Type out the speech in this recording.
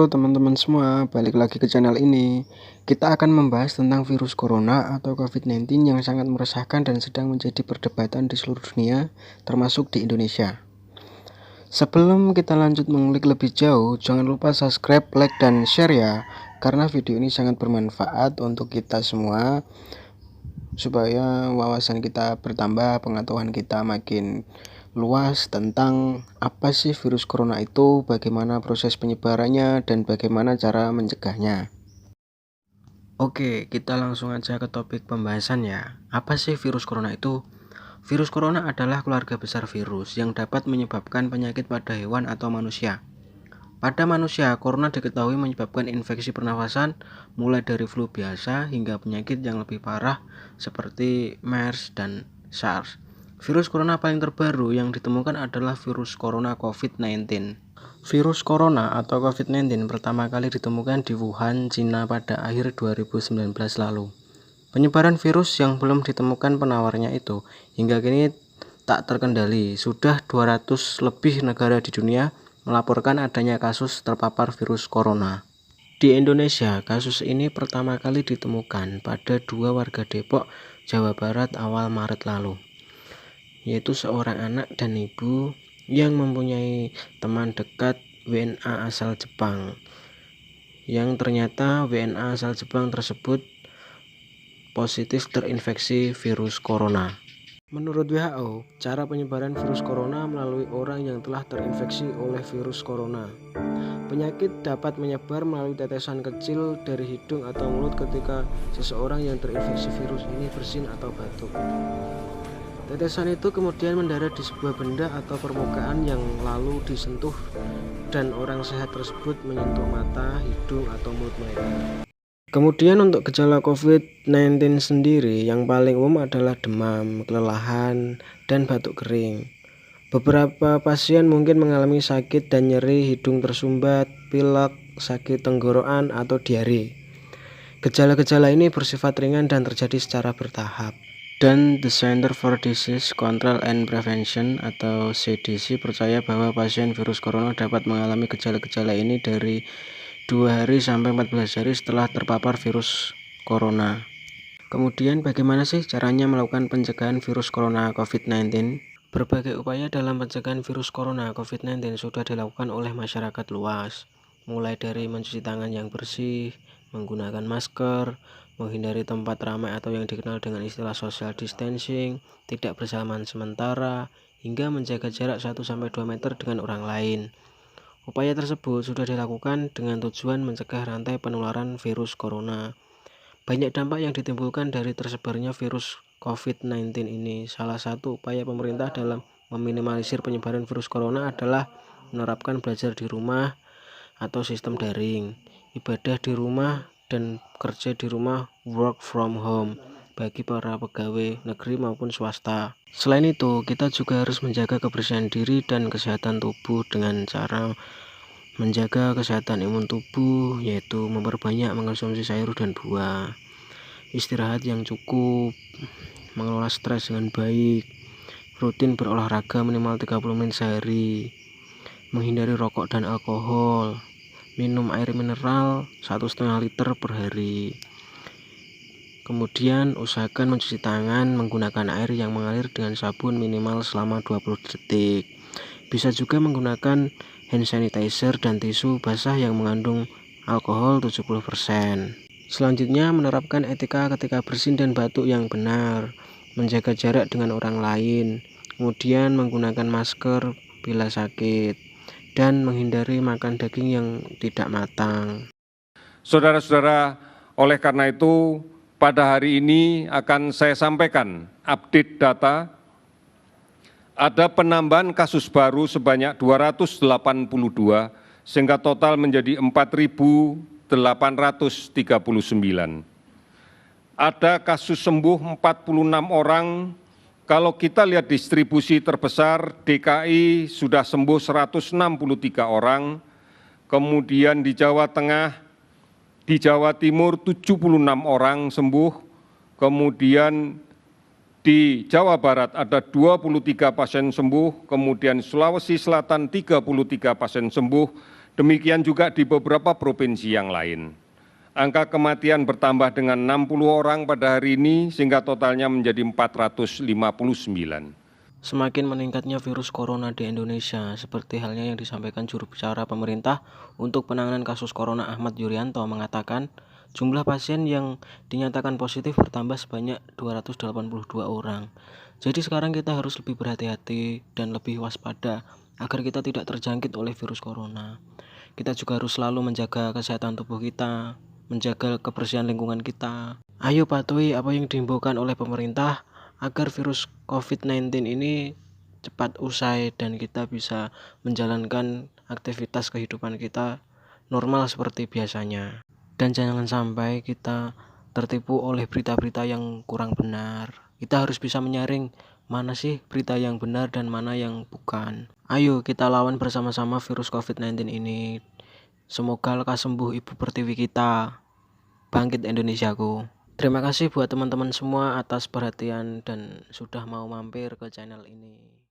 Halo teman-teman semua, balik lagi ke channel ini. Kita akan membahas tentang virus corona atau COVID-19 yang sangat meresahkan dan sedang menjadi perdebatan di seluruh dunia, termasuk di Indonesia. Sebelum kita lanjut mengulik lebih jauh, jangan lupa subscribe, like, dan share ya, karena video ini sangat bermanfaat untuk kita semua, supaya wawasan kita bertambah, pengetahuan kita makin luas tentang apa sih virus corona itu, bagaimana proses penyebarannya, dan bagaimana cara mencegahnya. Oke, kita langsung aja ke topik pembahasan ya. Apa sih virus corona itu? Virus corona adalah keluarga besar virus yang dapat menyebabkan penyakit pada hewan atau manusia. Pada manusia, corona diketahui menyebabkan infeksi pernafasan mulai dari flu biasa hingga penyakit yang lebih parah seperti MERS dan SARS. Virus corona paling terbaru yang ditemukan adalah virus corona COVID-19. Virus corona atau COVID-19 pertama kali ditemukan di Wuhan, Cina pada akhir 2019 lalu. Penyebaran virus yang belum ditemukan penawarnya itu hingga kini tak terkendali. Sudah 200 lebih negara di dunia melaporkan adanya kasus terpapar virus corona. Di Indonesia, kasus ini pertama kali ditemukan pada 2 warga Depok, Jawa Barat awal Maret lalu, yaitu seorang anak dan ibu yang mempunyai teman dekat WNA asal Jepang, yang ternyata WNA asal Jepang tersebut positif terinfeksi virus corona. Menurut WHO, cara penyebaran virus corona melalui orang yang telah terinfeksi oleh virus corona. Penyakit dapat menyebar melalui tetesan kecil dari hidung atau mulut ketika seseorang yang terinfeksi virus ini bersin atau batuk. Tetesan itu kemudian mendarat di sebuah benda atau permukaan yang lalu disentuh dan orang sehat tersebut menyentuh mata, hidung, atau mulut mereka. Kemudian untuk gejala COVID-19 sendiri yang paling umum adalah demam, kelelahan, dan batuk kering. Beberapa pasien mungkin mengalami sakit dan nyeri hidung tersumbat, pilek, sakit tenggorokan, atau diare. Gejala-gejala ini bersifat ringan dan terjadi secara bertahap. Dan the Center for Disease Control and Prevention atau CDC percaya bahwa pasien virus corona dapat mengalami gejala-gejala ini dari 2 hari sampai 14 hari setelah terpapar virus corona. Kemudian bagaimana sih caranya melakukan pencegahan virus corona COVID-19? Berbagai upaya dalam pencegahan virus corona COVID-19 sudah dilakukan oleh masyarakat luas, mulai dari mencuci tangan yang bersih, menggunakan masker, menghindari tempat ramai atau yang dikenal dengan istilah social distancing, tidak bersalaman sementara, hingga menjaga jarak 1-2 meter dengan orang lain. Upaya tersebut sudah dilakukan dengan tujuan mencegah rantai penularan virus corona. Banyak dampak yang ditimbulkan dari tersebarnya virus COVID-19 ini. Salah satu upaya pemerintah dalam meminimalisir penyebaran virus corona adalah menerapkan belajar di rumah atau sistem daring, ibadah di rumah, dan kerja di rumah work from home bagi para pegawai negeri maupun swasta. Selain itu, kita juga harus menjaga kebersihan diri dan kesehatan tubuh dengan cara menjaga kesehatan imun tubuh, yaitu memperbanyak mengonsumsi sayur dan buah, istirahat yang cukup, mengelola stres dengan baik, rutin berolahraga minimal 30 menit sehari, menghindari rokok dan alkohol, minum air mineral 1,5 liter per hari. Kemudian usahakan mencuci tangan menggunakan air yang mengalir dengan sabun minimal selama 20 detik. Bisa juga menggunakan hand sanitizer dan tisu basah yang mengandung alkohol 70%. Selanjutnya, menerapkan etika ketika bersin dan batuk yang benar, menjaga jarak dengan orang lain, kemudian menggunakan masker bila sakit, dan menghindari makan daging yang tidak matang. Saudara-saudara, oleh karena itu, pada hari ini akan saya sampaikan update data. Ada penambahan kasus baru sebanyak 282, sehingga total menjadi 4.839. Ada kasus sembuh 46 orang. Kalau kita lihat distribusi terbesar, DKI sudah sembuh 163 orang, kemudian di Jawa Tengah, di Jawa Timur 76 orang sembuh, kemudian di Jawa Barat ada 23 pasien sembuh, kemudian Sulawesi Selatan 33 pasien sembuh, Demikian juga di beberapa provinsi yang lain. Angka kematian bertambah dengan 60 orang pada hari ini sehingga totalnya menjadi 459. Semakin meningkatnya virus corona di Indonesia, seperti halnya yang disampaikan juru bicara pemerintah untuk penanganan kasus corona Ahmad Yuryanto mengatakan, jumlah pasien yang dinyatakan positif bertambah sebanyak 282 orang. Jadi sekarang kita harus lebih berhati-hati dan lebih waspada agar kita tidak terjangkit oleh virus corona. Kita juga harus selalu menjaga kesehatan tubuh kita, menjaga kebersihan lingkungan kita. Ayo patuhi apa yang dihimbaukan oleh pemerintah agar virus COVID-19 ini cepat usai dan kita bisa menjalankan aktivitas kehidupan kita normal seperti biasanya. Dan jangan sampai kita tertipu oleh berita-berita yang kurang benar. Kita harus bisa menyaring mana sih berita yang benar dan mana yang bukan. Ayo kita lawan bersama-sama virus COVID-19 ini. Semoga lekas sembuh Ibu Pertiwi kita. Bangkit Indonesiaku. Terima kasih buat teman-teman semua atas perhatian dan sudah mau mampir ke channel ini.